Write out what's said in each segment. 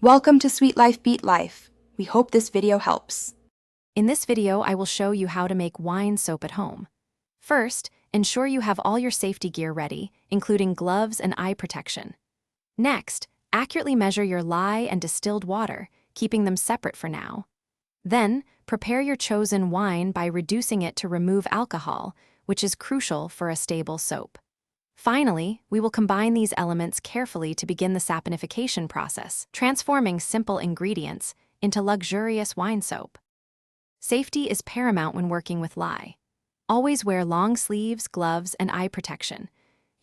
Welcome to Sweet Life Beat Life. We hope this video helps. In this video, I will show you how to make wine soap at home. First, ensure you have all your safety gear ready, including gloves and eye protection. Next, accurately measure your lye and distilled water, keeping them separate for now. Then, prepare your chosen wine by reducing it to remove alcohol, which is crucial for a stable soap. Finally, we will combine these elements carefully to begin the saponification process, transforming simple ingredients into luxurious wine soap. Safety is paramount when working with lye. Always wear long sleeves, gloves, and eye protection.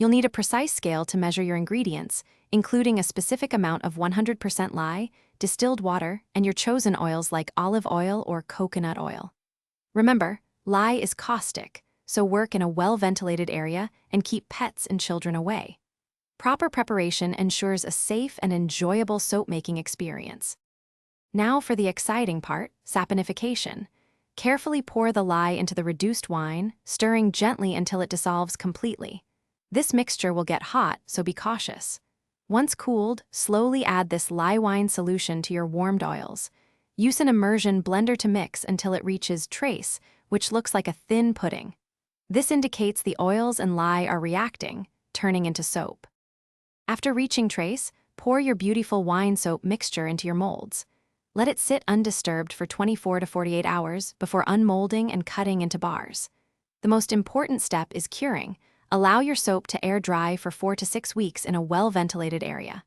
You'll need a precise scale to measure your ingredients, including a specific amount of 100% lye, distilled water, and your chosen oils like olive oil or coconut oil. Remember, lye is caustic, so work in a well-ventilated area and keep pets and children away. Proper preparation ensures a safe and enjoyable soap-making experience. Now for the exciting part, saponification. Carefully pour the lye into the reduced wine, stirring gently until it dissolves completely. This mixture will get hot, so be cautious. Once cooled, slowly add this lye wine solution to your warmed oils. Use an immersion blender to mix until it reaches trace, which looks like a thin pudding. This indicates the oils and lye are reacting, turning into soap. After reaching trace, pour your beautiful wine soap mixture into your molds. Let it sit undisturbed for 24 to 48 hours before unmolding and cutting into bars. The most important step is curing. Allow your soap to air dry for 4 to 6 weeks in a well-ventilated area.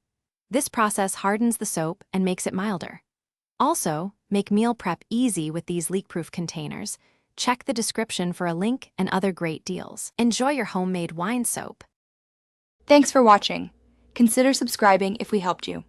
This process hardens the soap and makes it milder. Also, make meal prep easy with these leak-proof containers. Check the description for a link and other great deals. Enjoy your homemade wine soap. Thanks for watching. Consider subscribing if we helped you.